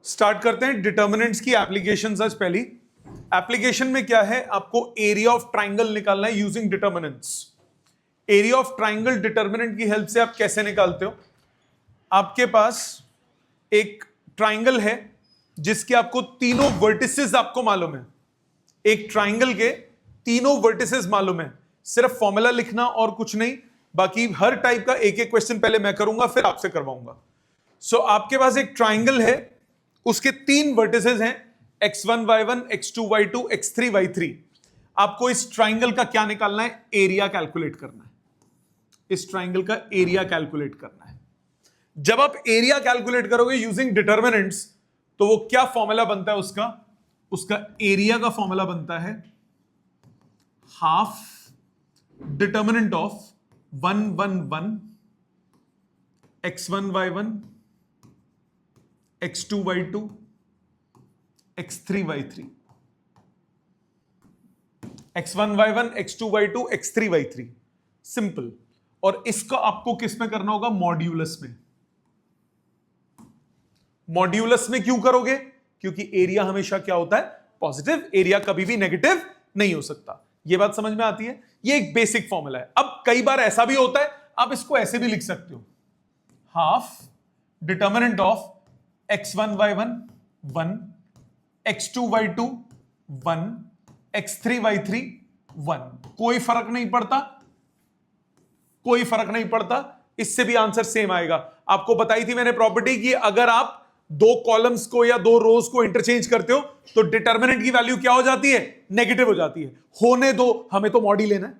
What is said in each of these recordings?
Start करते हैं determinants की एप्लीकेशन। आज पहली एप्लीकेशन में क्या है, आपको एरिया ऑफ ट्राइंगल निकालना है using determinants. Area of triangle determinant की हेल्प से आप कैसे निकालते हो? आपके पास एक ट्राइंगल है जिसके आपको तीनों वर्टिसेस आपको मालूम है। एक ट्राइंगल के तीनों वर्टिसेस मालूम है, सिर्फ फॉर्मूला लिखना और कुछ नहीं। बाकी हर टाइप का एक एक क्वेश्चन पहले मैं करूंगा, फिर आपसे करवाऊंगा। सो आपके पास एक ट्राइंगल है, उसके तीन वर्टिसेस हैं, x1 y1 x2 y2 x3 y3। आपको इस ट्राइंगल का क्या निकालना है? एरिया कैलकुलेट करना है। इस ट्राइंगल का एरिया कैलकुलेट करना है। जब आप एरिया कैलकुलेट करोगे यूजिंग डिटर्मिनेंट्स, तो वो क्या फॉर्मूला बनता है उसका एरिया का फॉर्मूला बनता है half determinant of 1 1 1 x1 y1 x2 y2 x3 y3 x1 y1 x2 y2 x3 y3। Simple. और इसका आपको किस में करना होगा? मॉड्यूलस में। मॉड्यूलस में क्यों करोगे? क्योंकि एरिया हमेशा क्या होता है? पॉजिटिव। एरिया कभी भी नेगेटिव नहीं हो सकता। यह बात समझ में आती है? यह एक बेसिक फॉर्मूला है। अब कई बार ऐसा भी होता है, आप इसको ऐसे भी लिख सकते हो, half determinant of x1 y1 1 x2 y2 1 x3 y3 1। कोई फर्क नहीं पड़ता, कोई फर्क नहीं पड़ता, इससे भी आंसर सेम आएगा। आपको बताई थी मैंने प्रॉपर्टी की, अगर आप दो कॉलम्स को या दो रोज को इंटरचेंज करते हो तो डिटर्मिनेंट की वैल्यू क्या हो जाती है? नेगेटिव हो जाती है। होने दो, हमें तो मॉड्यूल लेना है,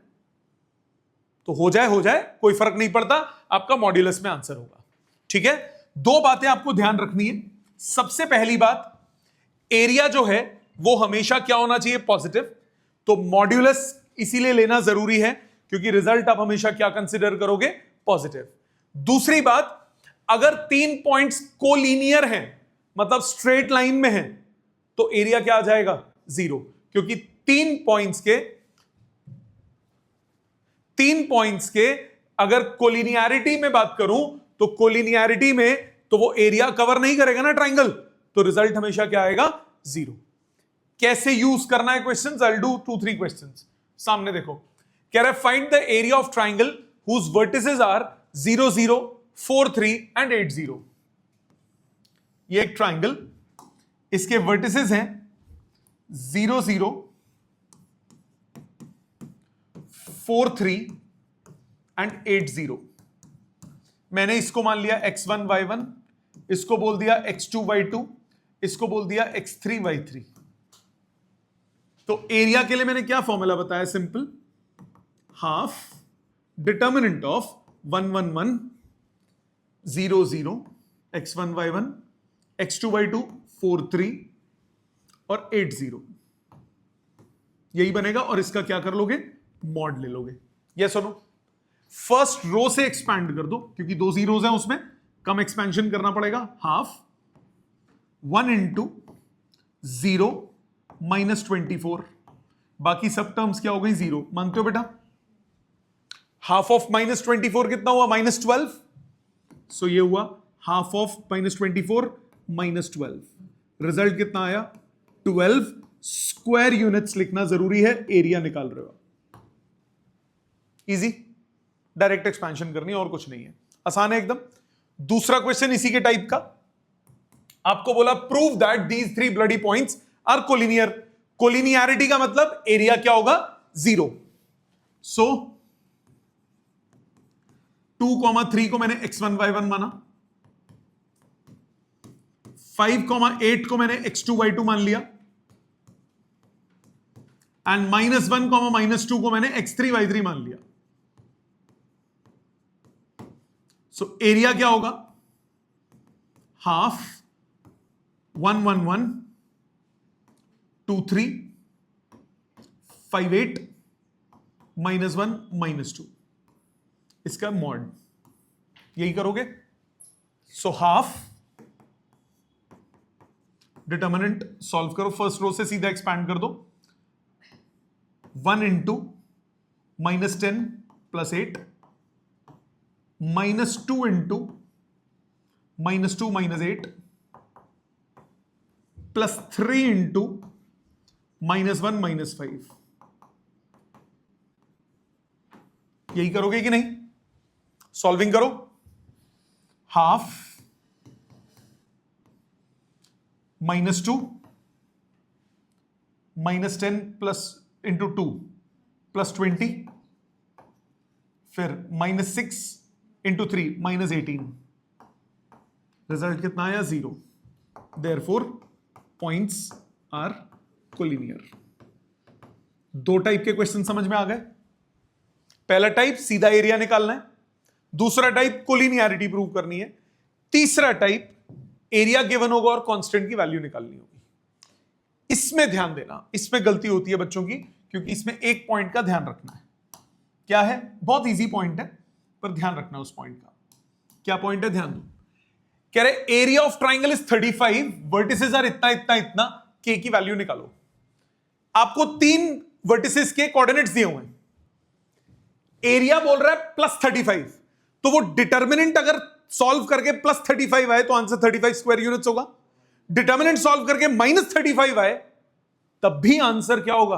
तो हो जाए, कोई फर्क नहीं पड़ता, आपका मॉड्यूलस में आंसर होगा। ठीक है? दो बातें आपको ध्यान रखनी है। सबसे पहली बात, एरिया जो है वो हमेशा क्या होना चाहिए? पॉजिटिव। तो मॉड्यूलस इसीलिए लेना जरूरी है क्योंकि रिजल्ट आप हमेशा क्या कंसीडर करोगे? पॉजिटिव। दूसरी बात, अगर तीन पॉइंट्स कोलिनियर हैं, मतलब स्ट्रेट लाइन में हैं, तो एरिया क्या आ जाएगा? 0। क्योंकि तीन पॉइंट्स के अगर कोलिनियरिटी में बात करूं तो कोलिनियरिटी में तो वो एरिया कवर नहीं करेगा ना ट्राइंगल, तो रिजल्ट हमेशा क्या आएगा? 0। कैसे यूज करना है questions? I will do 2-3 questions. सामने देखो, कह रहा है find the area of triangle whose vertices are 0 0 4 3 and 8 0। ये एक ट्राइंगल, इसके वर्टिसेस हैं 0 0 4 3 एंड 8 0। मैंने इसको मान लिया x1 y1, इसको बोल दिया x2 y2, इसको बोल दिया x3 y3। तो एरिया के लिए मैंने क्या फॉर्मूला बताया? Simple, half determinant of 1 1 1 0 0 x1 y1 x2 y2 4 3 और 8 0। यही बनेगा। और इसका क्या कर लोगे? मॉड ले लोगे। यस और नो? फर्स्ट रो से एक्सपैंड कर दो क्योंकि दो जीरोज हैं, उसमें कम एक्सपेंशन करना पड़ेगा। हाफ 1 इंटू 0 -24, बाकी सब टर्म्स क्या हो गई? 0। मानते हो बेटा? हाफ ऑफ -24 कितना हुआ? -12। सो ये हुआ हाफ ऑफ -24 -12। रिजल्ट कितना आया? 12 स्क्वायर यूनिट्स लिखना जरूरी है, एरिया निकाल रहे हो। इजी, डायरेक्ट एक्सपेंशन करनी और कुछ नहीं है, आसान है एकदम। दूसरा क्वेश्चन इसी के टाइप का, आपको बोला prove that these 3 bloody points are collinear. Collinearity का मतलब एरिया क्या होगा? 0। सो 2,3 को मैंने x1 y1 माना, 5,8 को मैंने x2 y2 मान लिया, एंड -1, -2 को मैंने x3 y3 मान लिया। सो एरिया क्या होगा? हाफ 1 1 1 2 3 5 8 -1 -2। इसका मॉड यही करोगे। सो हाफ डिटर्मिनेंट सॉल्व करो, फर्स्ट रो से सीधा एक्सपैंड कर दो। 1 इंटू -10 + 8 -2 इंटू -2 -8 +3 इंटू -1 -5। यही करोगे कि नहीं? सॉल्विंग करो। हाफ -2 -10 प्लस इंटू 2 +20, फिर -6 इंटू 3 -18। रिजल्ट कितना आया? 0। Therefore points are collinear. दो टाइप के क्वेश्चन समझ में आ गए। पहला टाइप सीधा एरिया निकालना है, दूसरा टाइप कोलिनियरिटी प्रूव करनी है, तीसरा टाइप एरिया गिवन होगा और कांस्टेंट की वैल्यू निकालनी होगी। इसमें ध्यान देना, इसमें गलती होती है बच्चों की, क्योंकि इसमें एक पॉइंट का ध्यान रखना है। क्या है? बहुत इजी पॉइंट है, पर ध्यान रखना उस पॉइंट का। क्या पॉइंट है? ध्यान दो। कह रहे area of triangle is 35, vertices are इतना इतना इतना, के की वैल्यू निकालो। आपको 3 वर्टिसेस के कोऑर्डिनेट्स दिए हुए हैं, एरिया बोल रहा है +35, तो वो डिटर्मिनेंट अगर सॉल्व करके +35 आए तो आंसर 35 स्क्वायर यूनिट्स होगा। डिटर्मिनेंट सॉल्व करके -35 आए तब भी आंसर क्या होगा?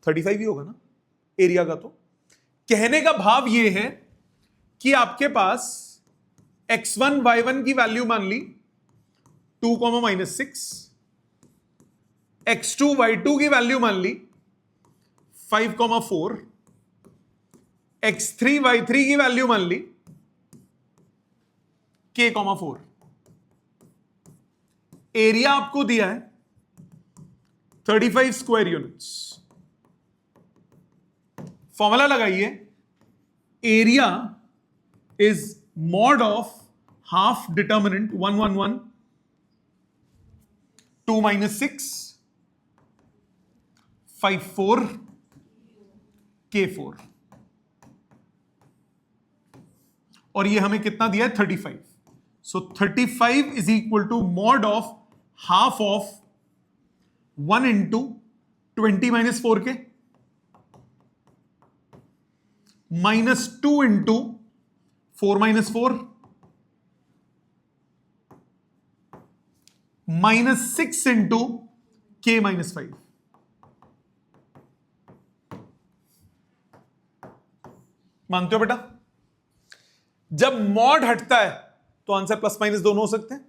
35 ही होगा ना एरिया का। तो कहने का भाव यह है कि आपके पास x1 y1 की वैल्यू मान ली 2, -6, x2 y2 की वैल्यू मान ली 5, 4, x3 y3 की वैल्यू मान ली k, 4। एरिया आपको दिया है 35 स्क्वायर यूनिट्स। फॉर्मूला लगाइए, area is mod of half determinant 1, 1, 1, 2 -6, 5, 4, k, 4। और ये हमें कितना दिया है? 35। So 35 is equal to mod of half of 1 into 20 - 4k -2 into 4 - 4 -6 into k -5। मानते हो बेटा? जब मॉड हटता है तो आंसर प्लस माइनस दोनों हो सकते हैं।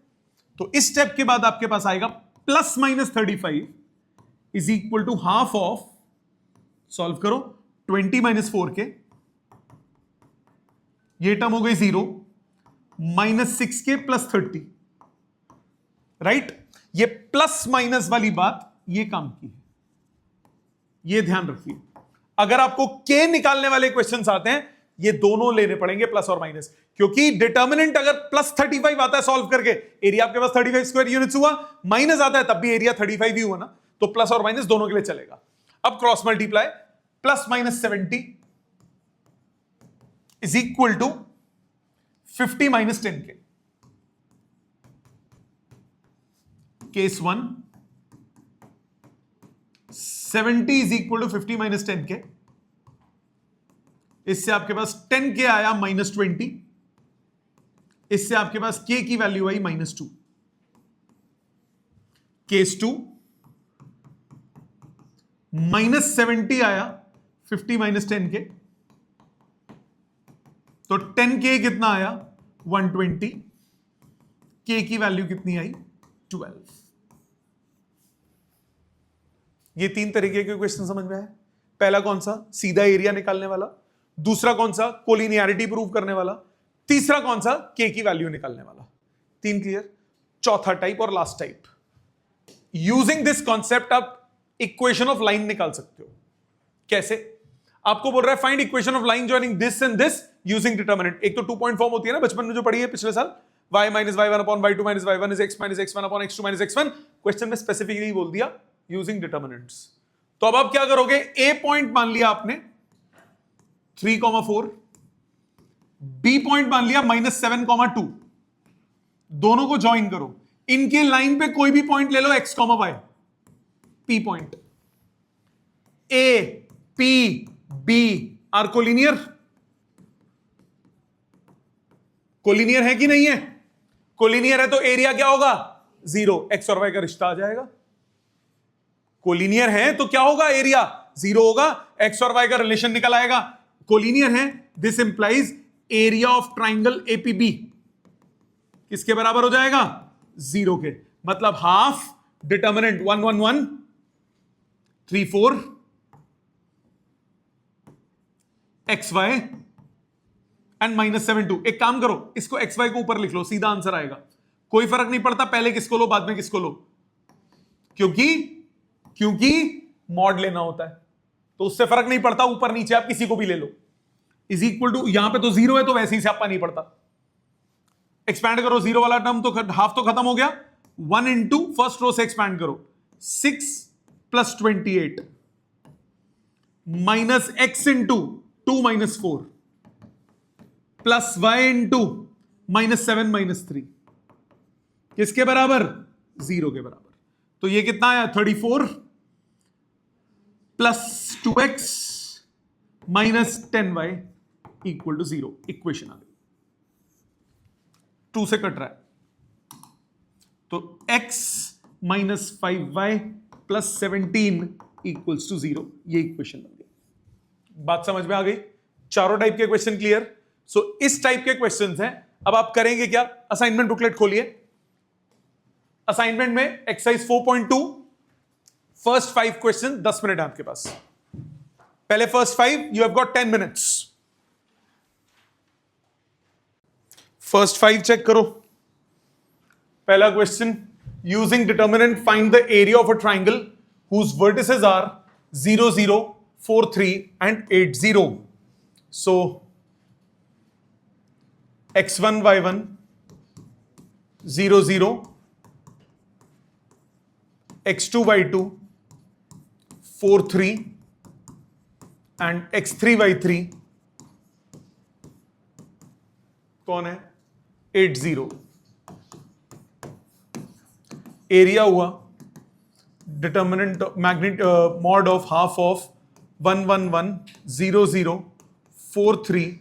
तो इस स्टेप के बाद आपके पास आएगा +-35 is equal to half of, solve करो, 20 - 4k, ये टर्म हो गई 0, -6k +30। राइट? ये प्लस माइनस वाली बात ये काम की है, ये ध्यान रखिए। अगर आपको k निकालने वाले क्वेश्चंस आते हैं, ये दोनों लेने पड़ेंगे, प्लस और माइनस, क्योंकि डिटर्मिनेंट अगर +35 आता है सॉल्व करके, एरिया आपके पास 35 स्क्वायर यूनिट्स हुआ, माइनस आता है तब भी एरिया 35 ही हुआ ना, तो प्लस और माइनस दोनों के लिए चलेगा। अब cross multiply, +-70 is equal to 50 - 10k। Case 1, 70 is equal to 50 - 10k। इससे आपके पास 10k आया -20, इससे आपके पास k की वैल्यू आई -2। केस 2, -70 आया 50 - 10k, तो 10k कितना आया? 120, k की वैल्यू कितनी आई? 12। ये 3 तरीके के क्वेश्चन समझ में आए। पहला कौन सा? सीधा एरिया निकालने वाला। दूसरा कौन सा? कोलिनियरिटी प्रूव करने वाला। तीसरा कौन सा? के की वैल्यू निकालने वाला। 3 क्लियर। चौथा टाइप और last type, using this concept आप इक्वेशन ऑफ लाइन निकाल सकते हो। कैसे? आपको बोल रहा है find equation of line joining this and this using determinant. एक तो 2 पॉइंट फॉर्म होती है ना, बचपन में जो पढ़ी है पिछले साल, y - y1 upon y2 - y1 is x - x1 upon x2 - x1। Question में स्पेसिफिकली बोल दिया यूजिंग डिटर्मिनेंट्स। तो अब आप क्या करोगे? ए पॉइंट मान लिया आपने 3, 4, बी पॉइंट मान लिया -7, 2, दोनों को ज्वाइन करो। इनके लाइन पे कोई भी पॉइंट ले लो, x, y, P point. A, P, B are collinear. Collinear है कि नहीं है? कोलिनियर है तो एरिया क्या होगा? 0, x और y का रिश्ता आ जाएगा। कोलिनियर है तो क्या होगा, एरिया 0 होगा, एक्स और वाई का रिलेशन निकल आएगा। कोलिनियर है, this implies area of triangle APB किसके बराबर हो जाएगा, 0 के। मतलब half determinant 1 1 1 3 4 x y and -7 2। एक काम करो, इसको एक्स वाई को ऊपर लिख लो, सीधा आंसर आएगा। कोई फर्क नहीं पड़ता पहले किसको लो बाद में किसको लो, क्योंकि मॉड लेना होता है तो उससे फर्क नहीं पड़ता, ऊपर नीचे आप किसी को भी ले लो। इज इक्वल टू, यहां पे तो 0 है तो वैसे ही से आपका नहीं पड़ता। एक्सपैंड करो 0 वाला टर्म तो हाफ तो खत्म हो गया। 1 इंटू फर्स्ट रो से एक्सपैंड करो, 6 + 28 minus x into 2 - 4 plus y into -7 - 3 किसके बराबर, 0 के बराबर। तो ये कितना आया, 34 + 2x - 10y = 0। इक्वेशन आ गई, 2 से कट रहा है तो x - 5y + 17 = 0। ये इक्वेशन बन गई। बात समझ में आ गई, चारों टाइप के क्वेश्चन क्लियर। सो इस टाइप के क्वेश्चंस हैं। अब आप करेंगे क्या, असाइनमेंट बुकलेट खोलिए, असाइनमेंट में एक्सरसाइज 4.2 फर्स्ट 5 क्वेश्चन 10 मिनट है आपके पास। पहले first 5 you have got 10 minutes. First 5 check करो। पहला question, using determinant find the area of a triangle whose vertices are 0 0 4 3 and 8 0। So x1 y1 0 0 x2 y2 4 3 and x3 y3 कौन है, 8 0। Area हुआ determinant magnet mod of half of 1 1 1 0 0 4 3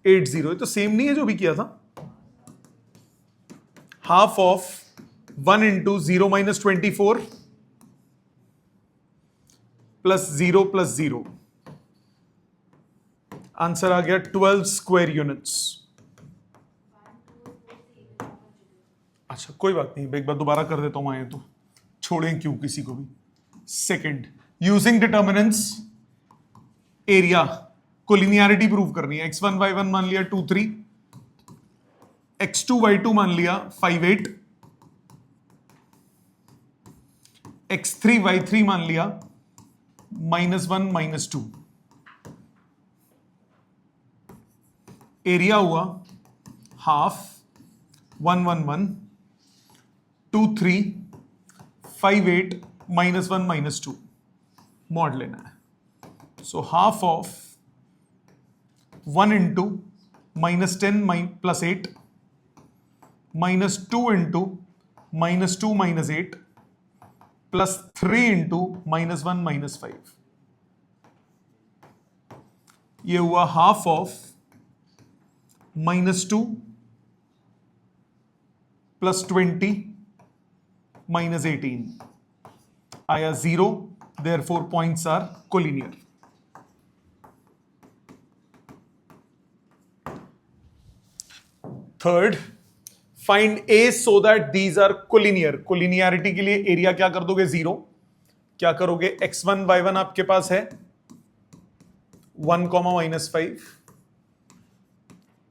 8 0। ये तो same नहीं है जो भी किया था। Half of 1 into 0 - 24 plus 0 + 0। Answer आ गया 12 स्क्वायर यूनिट्स। अच्छा कोई बात नहीं, एक बार दोबारा कर देता हूं, आए तो छोड़ें क्यों किसी को भी। सेकंड, यूजिंग डिटर्मिनेंट्स एरिया को लिनियरिटी प्रूव करनी है। x1 y1 मान लिया 2 3, x2 y2 मान लिया 5 8, x3 y3 मान लिया -1 - 2। एरिया हुआ हाफ 1 1 1 2 3 5 8 -1 - 2। मॉड लेना है। So half of 1 into -10 + 8 -2 into -2 - 8 plus 3 into -1 - 5। ये हुआ हाफ ऑफ -2 + 20 - 18 आया 0। Therefore points are collinear. Third, find a so that these are collinear. Collinearity के लिए एरिया क्या कर दोगे, 0। क्या करोगे, x1 y1 आपके पास है 1, -5,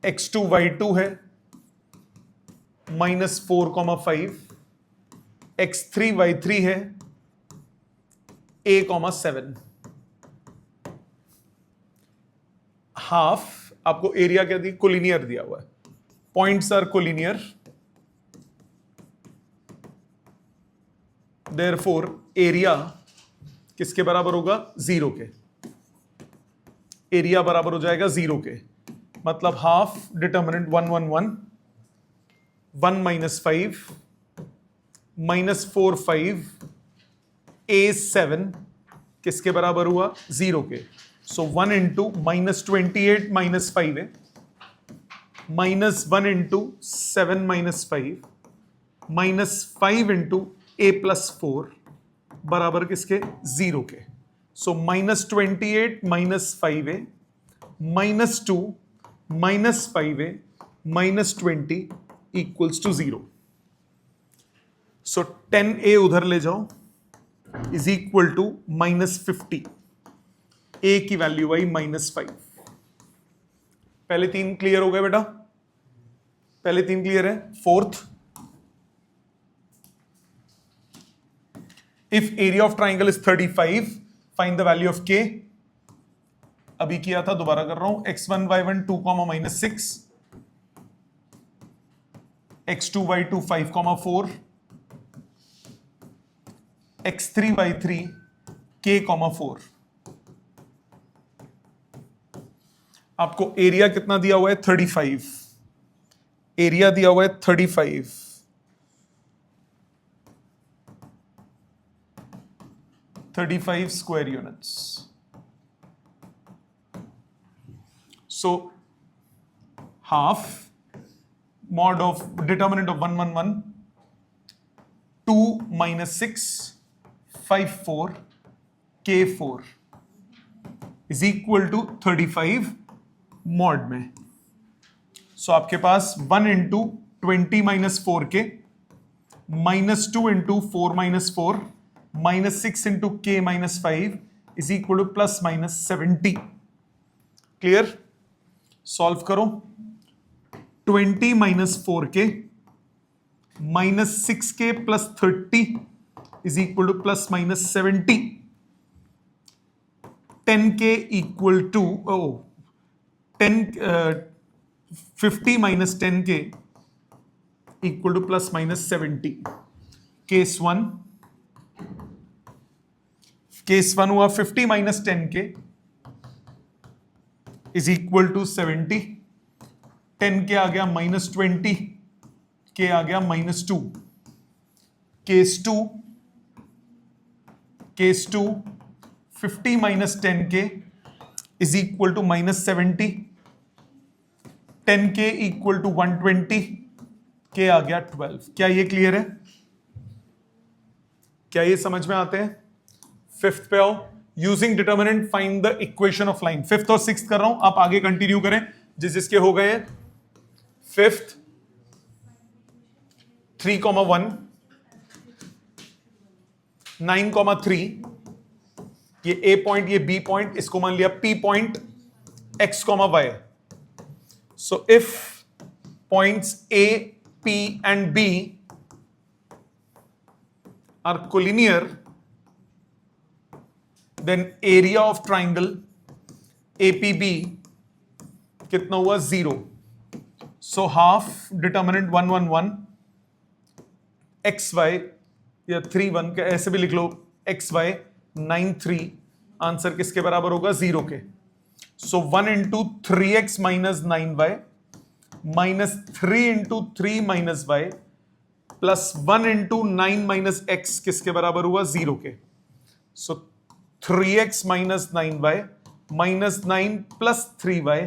x2 y2 है -4, 5, x3 y3 है a, 7। हाफ आपको एरिया क्या दी, कोलिनियर दिया हुआ है। Points are collinear, therefore area किसके बराबर होगा, 0 के। एरिया बराबर हो जाएगा 0 के। मतलब हाफ डिटर्मिनेंट 1 1 1 1 - 5 -4 5 a 7 किसके बराबर हुआ, 0 के। सो 1 इंटू -28 - 5 है, -1 इंटू 7 - 5 -5 इंटू a + 4 बराबर किसके? 0 के। सो -28 -5a -2 -5a -20 equals to 0। So 10a उधर ले जाओ इज इक्वल टू -50। a की वैल्यू आई -5। पहले 3 क्लियर हो गए बेटा? पहले 3 क्लियर है। Fourth, if area of triangle is 35 find the value of k। अभी किया था, दोबारा कर रहा हूं। x1 y1 2, -6, x2 y2 5, 4, x3 y3 k, 4। आपको एरिया कितना दिया हुआ है? 35। एरिया दिया हुआ है 35। 35 square units. So half mod of determinant of 111 2 -6 5 4 k4 is equal to 35 mod में। सो आपके पास 1 into 20 -4k -2 into 4 -4 -6 into k -5 is equal to +-70। Clear? Solve करो। 20 -4k -6k + 30 is equal to +-70। 10k equal to 50 - 10k equal to +-70। Case 1 हुआ 50 - 10k is equal to 70। 10k आ गया -20, k आ गया -2। Case 2 50 - 10k is equal to -70। 10k equal to 120, k आ गया 12। क्या ये clear है? क्या ये समझ में आते हैं? फिफ्थ पे आओ। Using determinant find the equation of line. Fifth और सिक्स्थ कर रहा हूं, आप आगे कंटिन्यू करें जिसके हो गए हैं। फिफ्थ 3,1 9,3, ये ए पॉइंट, ये बी पॉइंट, इसको मान लिया P point, x, y। So if points A, P and B are collinear, then area of triangle APB कितना हुआ? 0। सो हाफ डिटर्मिनेंट 111 XY या 31 का ऐसे भी लिख लो, XY 93, आंसर किसके बराबर होगा? 0 के। So 1 into 3x - 9y -3 into 3 - y +1 into 9 - x किसके बराबर हुआ? 0 के। So 3x - 9y -9 + 3y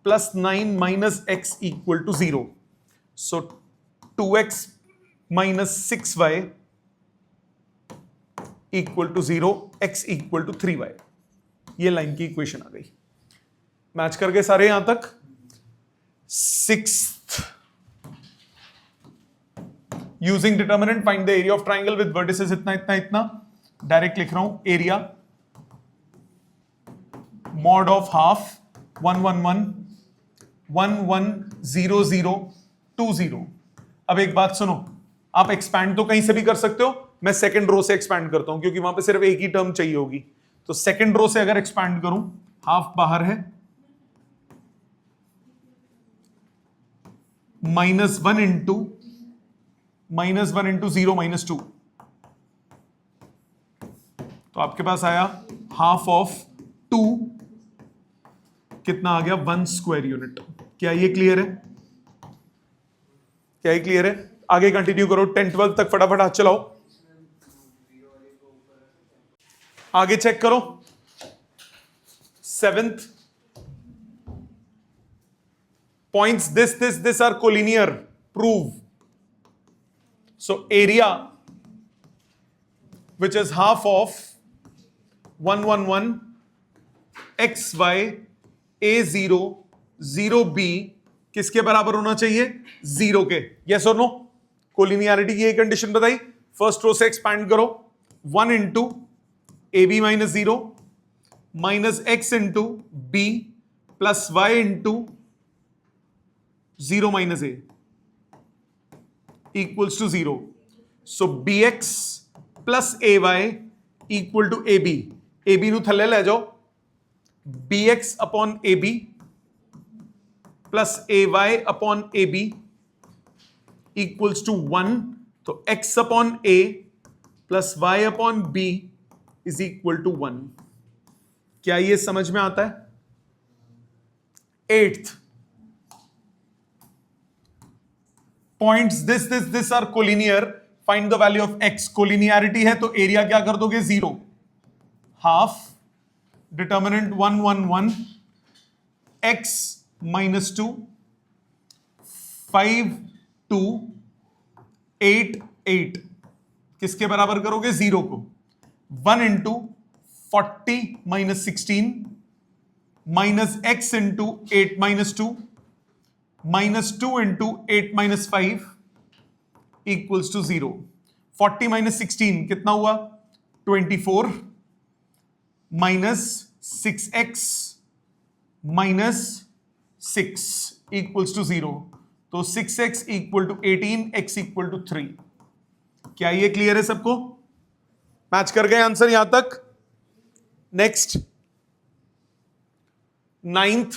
+9 - x equal to 0। So 2x - 6y equal to 0, x equal to 3y। ये लाइन की इक्वेशन आ गई। मैच कर गए सारे यहां तक? Sixth, using determinant find the area of triangle with vertices इतना इतना इतना। डायरेक्ट लिख रहा हूं, एरिया मॉड ऑफ हाफ 111 110020। अब एक बात सुनो, आप एक्सपैंड तो कहीं से भी कर सकते हो, मैं सेकंड रो से एक्सपैंड करता हूं क्योंकि वहां पे सिर्फ एक ही टर्म चाहिए होगी। तो सेकंड रो से अगर एक्सपैंड करूं, हाफ बाहर है, -1 इंटू 0 -2, तो आपके पास आया हाफ ऑफ 2, कितना आ गया? 1 स्क्वायर यूनिट। क्या ये क्लियर है? क्या ये क्लियर है? आगे कंटिन्यू करो, 10 12 तक फटाफट हाथ चलाओ। आगे चेक करो। Seventh, points this are collinear, prove. So area which is half of 111 xy a0 0b किसके बराबर होना चाहिए? 0 के. यस और नो? कोलिनियरिटी की एक कंडीशन बताई. फर्स्ट रो से एक्सपैंड करो. 1 into A B minus 0 minus x into B plus y into 0 minus A equals to 0. So bx plus ay equal to ab. ab ਨੂੰ ਥੱਲੇ ਲੈ ਜਾਓ. bx upon ab plus ay upon ab equals to 1. तो x upon a plus y upon b is equal to 1. क्या ये समझ में आता है? 8th points this are collinear. Find the value of x. Collinearity है तो एरिया क्या कर दोगे? 0. हाफ डिटर्मिनेंट 111 x minus 2 5 2 8 8 किसके बराबर करोगे? 0 को. 1 into 40 minus 16 minus x into 8 minus 2 minus 2 into 8 minus 5 equals to 0. 40 minus 16 कितना हुआ? 24 minus 6x minus 6 equals to 0. तो 6x equal to 18, x equal to 3. क्या ये क्लियर है सबको? मैच कर गए आंसर यहां तक? Next 9th,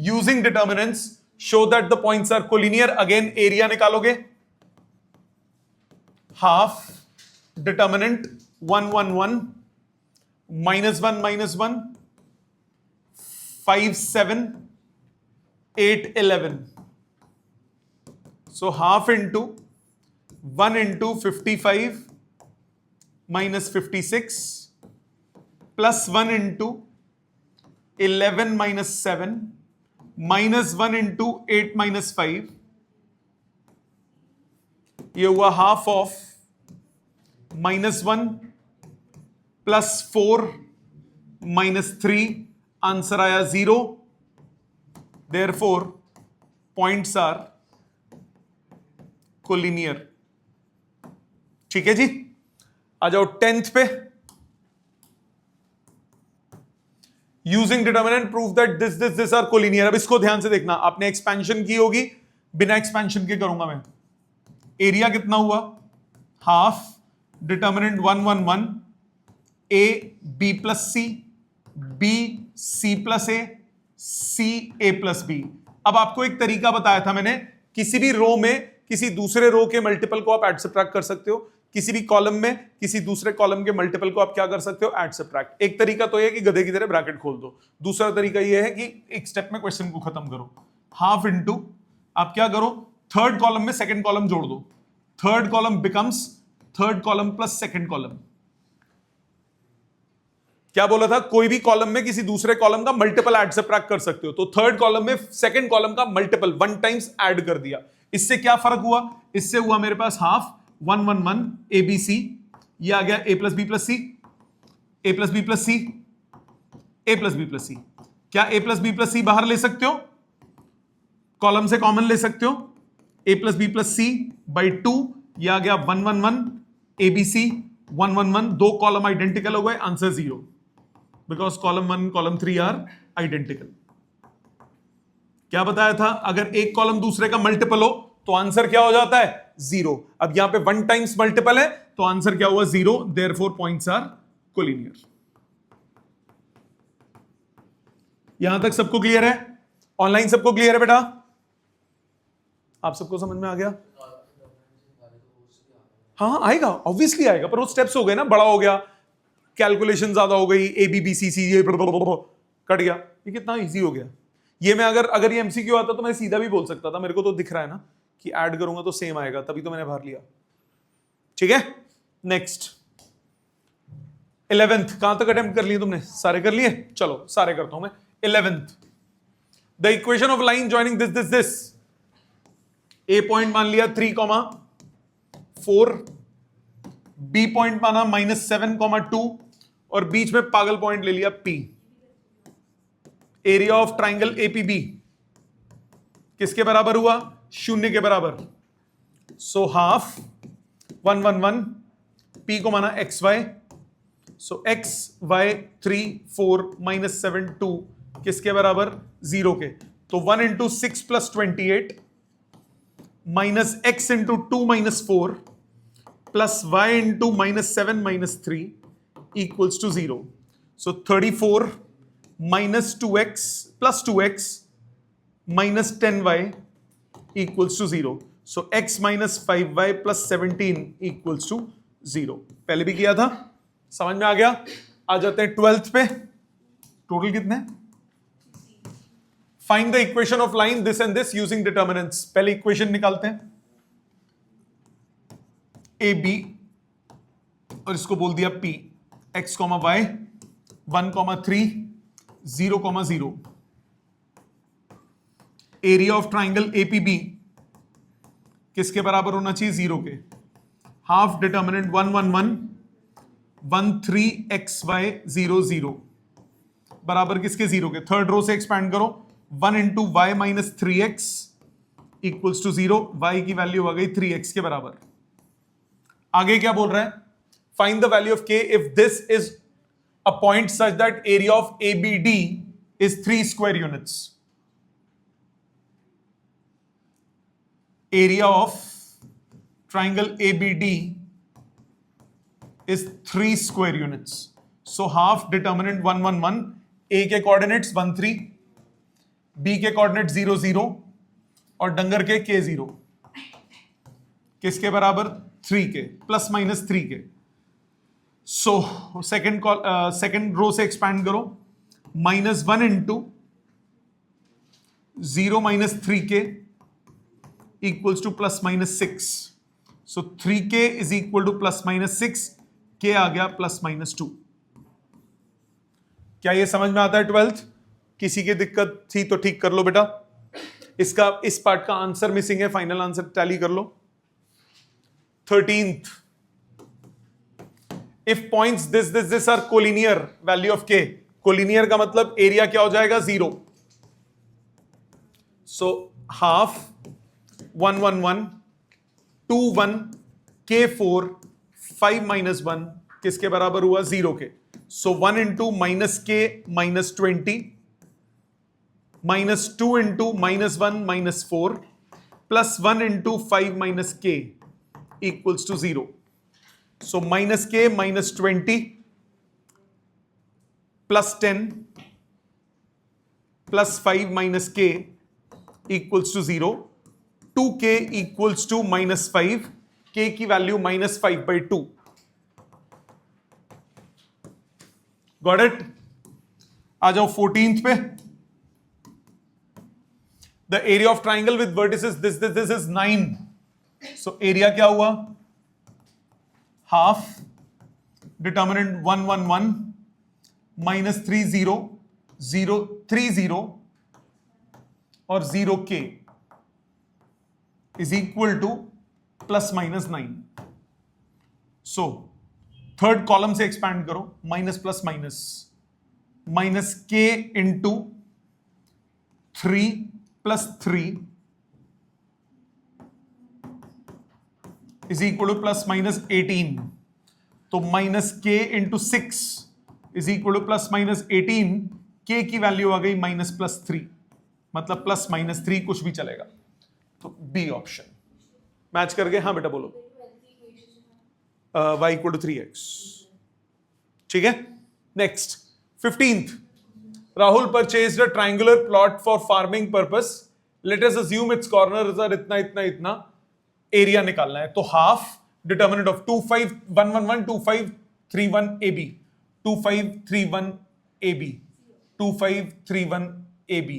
using determinants show that the points are collinear. Again area निकालोगे. half determinant 111 minus 1 minus 1 5 7 8 11. So half into 1 into 55 minus 56 plus 1 into 11 minus 7 minus 1 into 8 minus 5. ये हुआ half of minus 1 plus 4 minus 3. Answer आया 0. Therefore points are collinear. ठीक है जी. आ जाओ 10th पे. Using determinant proof that this are collinear. अब इसको ध्यान से देखना. आपने एक्सपेंशन की होगी, बिना एक्सपेंशन के करूंगा मैं. एरिया कितना हुआ? Half determinant 111 A B plus C B C plus A C A plus B. अब आपको एक तरीका बताया था मैंने. किसी भी रो में किसी दूसरे रो के मल्टीपल को आप ऐड सब्ट्रैक्ट कर सकते हो. किसी भी कॉलम में किसी दूसरे कॉलम के मल्टीपल को आप क्या कर सकते हो? Add subtract. एक तरीका तो यह कि गधे की तरह ब्रैकेट खोल दो. दूसरा तरीका यह है कि एक स्टेप में क्वेश्चन को खत्म करो. हाफ इनटू आप क्या करो? थर्ड कॉलम में सेकंड कॉलम जोड़ दो. Third column becomes third column plus second column. क्या बोला था? कोई भी कॉलम में किसी दूसरे कॉलम का मल्टीपल ऐड सब्ट्रैक्ट कर सकते हो. तो थर्ड कॉलम में सेकंड कॉलम का मल्टीपल 1 टाइम्स ऐड कर दिया. इससे क्या फर्क हुआ? इससे हुआ मेरे पास हाफ 111 ए बी सी. ये आ गया ए plus B plus C, A plus B plus C, A plus B plus सी. क्या ए प्लस बी प्लस सी बाहर ले सकते हो? कॉलम से कॉमन ले सकते हो. A plus B plus C by 2. ये आ गया 111 ए बी सी 111. दो कॉलम आइडेंटिकल हो गए. Answer 0 because column 1 column 3 are identical. क्या बताया था? अगर एक कॉलम दूसरे का मल्टीपल हो तो आंसर क्या हो जाता है? 0. अब यहां पे 1 टाइम्स मल्टीपल है तो आंसर क्या हुआ? 0. Therefore points are collinear. यहां तक सबको क्लियर है? ऑनलाइन सबको क्लियर है बेटा? आप सबको समझ में आ गया? हाँ आएगा, ऑब्वियसली आएगा, पर वो स्टेप्स हो गए ना, बड़ा हो गया, कैलकुलेशन ज्यादा हो गई, A B B C C cut गया. ये कितना इजी हो गया. ये मैं अगर ये एमसीक्यू आता तो मैं सीधा भी बोल सकता था. मेरे को तो दिख रहा है ना कि ऐड करूंगा तो सेम आएगा, तभी तो मैंने भर लिया. ठीक है. Next 11th. कहां तक अटेम्प्ट कर लिए तुमने? सारे कर लिए? चलो सारे करता हूं मैं. 11th. The equation of line joining this. A point मान लिया 3, 4, बी पॉइंट माना -7,2 और बीच में पागल पॉइंट ले लिया P. Area of triangle APB किसके बराबर हुआ? 0 के बराबर। सो हाफ 111, पी को माना एक्स वाई, सो एक्स वाई 3 4 -7 2 किसके बराबर? 0 के। तो 1 into 6 plus 28 minus x into 2 -4 plus y into -7 -3 equals to 0। So 34 minus 2x plus 2x minus 10y equals to 0। So x minus 5y plus 17 equals to 0। पहले भी किया था, समझ में आ गया। आ जाते हैं 12th पे। टोटल कितने? Find the equation of line this and this using determinants. पहले इक्वेशन निकालते हैं, ए बी और इसको बोल दिया P, x comma y 1,3 0,0। Area of triangle APB किसके बराबर होना चाहिए? 0 के। हाफ डिटर्मिनेंट 111 13xy 0 0 बराबर किसके? 0 के। थर्ड रो से एक्सपैंड करो, 1 into y minus 3x equals to 0। Y की वैल्यू आ गई 3x के बराबर। आगे क्या बोल रहा है? Find the value of k if this is a point such that area of ABD is 3 square units. Area of triangle ABD is 3 square units. So half determinant 111, A के coordinates 13, B के coordinates 0 0 और डंगर के K0 किसके बराबर? 3 के, plus minus 3 के। So second row से एक्सपैंड करो, -1 इंटू 0 माइनस 3 के equals two plus minus 6। So 3k is equal two plus minus 6, के आ गया प्लस माइनस 2। क्या ये समझ में आता है? 12th किसी की दिक्कत थी तो ठीक कर लो बेटा। इसका इस पार्ट का आंसर मिसिंग है, फाइनल आंसर टैली कर लो। 13th, if points this are collinear, value of k. Collinear का मतलब एरिया क्या हो जाएगा? 0। सो हाफ 111 21 K4 5 minus 1 किसके बराबर हुआ? 0 के। So 1 into minus K minus 20 minus 2 into -1 -4 plus 1 into 5 minus K equals to 0। So minus K minus 20 plus 10 plus 5 minus K equals to 0। 2k equals to -5, k की value -5/2। Got it? आ जाओ 14th पे। The area of triangle with vertices this is 9। So area क्या हुआ? Half determinant 111 -30 0 30 और 0k is equal two plus minus 9। So third column से expand करो, minus plus minus के into 3 plus 3 is equal two plus minus 18। तो minus के into 6 is equal two plus minus 18। के की वैल्यू आ गई -+3, मतलब प्लस माइनस 3 कुछ भी चलेगा। तो बी ऑप्शन मैच कर गए। हाँ बेटा बोलो। y equal to 3x। ठीक है। Next 15th, Rahul purchased a triangular plot for farming purpose. Let us assume its corners are इतना इतना इतना। एरिया निकालना है, तो half determinant of 2511 2531 AB 2531 AB 2531 AB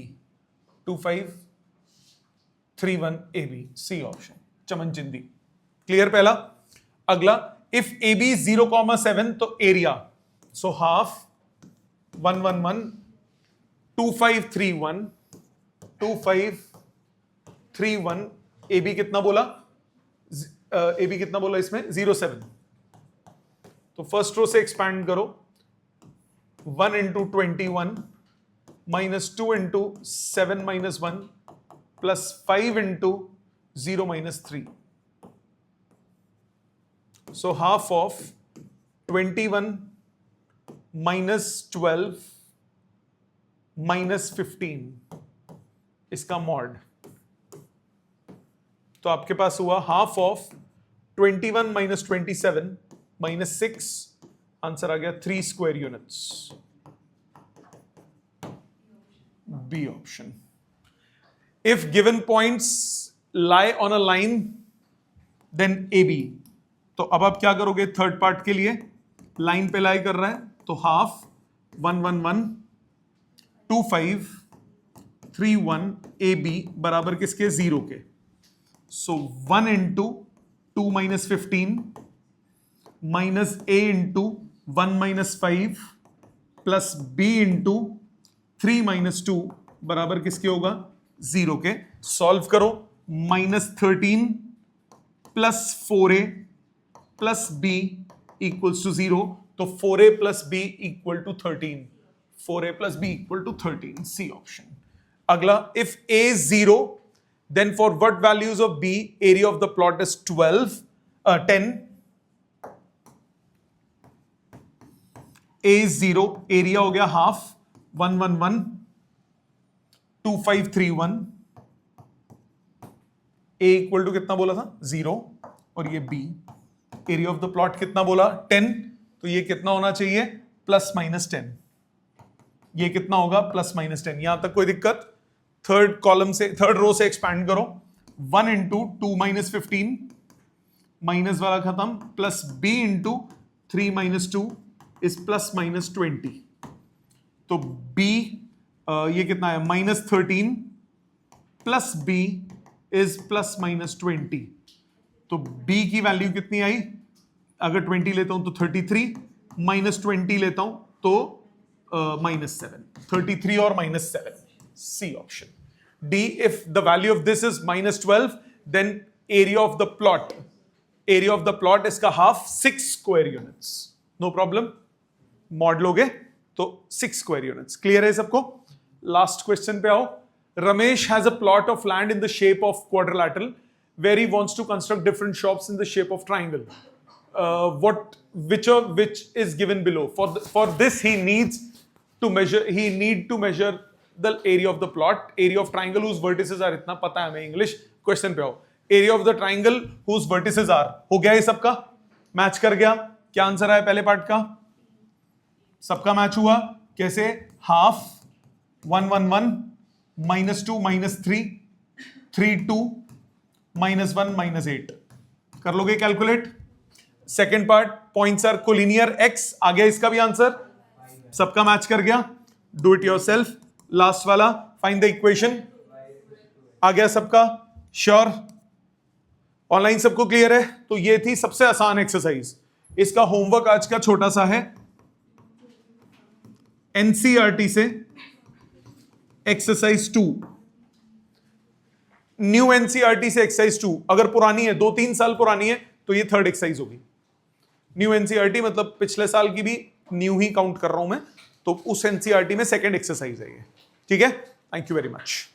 2531 AB C option, चमन चिंदी। क्लियर पहला। अगला, इफ AB 0,7 तो एरिया, सो हाफ 111 2531 2531 AB कितना बोला? AB कितना बोला इसमें? 07। तो फर्स्ट रो से एक्सपैंड करो, 1 into 21 minus 2 into 7 minus 1 plus 5 into 0 minus 3. So half of 21 minus 12 minus 15 इसका मॉड. तो आपके पास हुआ half of 21 minus 27 minus 6, answer आ गया 3 square units. B option. If given points lie on a line then AB. तो अब आप क्या करोगे थर्ड पार्ट के लिए, लाइन पे लाई कर रहा है तो हाफ 1 1 1 2 5 3 1 AB बराबर किसके, 0 के. So 1 into 2 minus 15 minus A into 1 minus 5 plus B into 3 minus 2 बराबर किसके होगा, 0 के. सॉल्व करो, -13 plus 4A plus B equals to 0. तो 4A plus B equal to 13. 4A plus B equal to 13. C option. अगला, इफ A is 0 then for what values of B area of the plot is 10. A is 0, area हो गया half 1 1 1 2 5 3 1. A equal to कितना बोला था, 0, और ये B area of the plot कितना बोला, 10. तो ये कितना होना चाहिए, प्लस माइनस 10. ये कितना होगा, प्लस माइनस 10. यहां तक कोई दिक्कत. थर्ड कॉलम से, थर्ड रो से एक्सपैंड करो, 1 इंटू 2 माइनस 15 माइनस वाला खत्म, plus B into 3 minus 2 is plus minus 20. तो B ये कितना है, -13 plus B is plus minus 20. तो B की वैल्यू कितनी आई, अगर 20 लेता हूं तो 33, माइनस 20 लेता हूं तो -7. 33 और -7. C option. D, if the value of this is -12 then area of the plot इसका half 6 square units. No problem. Mod लोगे तो 6 square units. क्लियर है सबको. लास्ट क्वेश्चन पे आओ. Ramesh has a plot of land in the shape of quadrilateral where he wants to construct different shops in the shape of triangle. Which is given below. For this he need to measure the area of the plot. Area of triangle whose vertices are, इतना पता है हमें English. Question पे आओ. Area of the triangle whose vertices are. हो गया ये सबका, मैच कर गया. क्या आंसर आया पहले पार्ट का, सबका मैच हुआ. कैसे, हाफ 1 1 1 -2 -3 3 2 -1 -8. कर लोगे calculate. Second part, points are collinear X, आ गया इसका भी आंसर, सबका मैच कर गया. Do it yourself. लास्ट वाला, फाइंड द इक्वेशन, आ गया सबका. श्योर, ऑनलाइन सबको क्लियर है. तो ये थी सबसे आसान एक्सरसाइज. इसका होमवर्क आज का छोटा सा है, एनसीईआरटी से एक्सरसाइज 2. न्यू एनसीईआरटी से एक्सरसाइज 2. अगर पुरानी है, 2-3 साल पुरानी है, तो ये थर्ड एक्सरसाइज होगी. न्यू एनसीईआरटी मतलब पिछले साल की भी न्यू ही काउंट कर रहा हूं मैं, तो उस एनसीईआरटी में सेकंड एक्सरसाइज है ये. ठीक है. Thank you very much.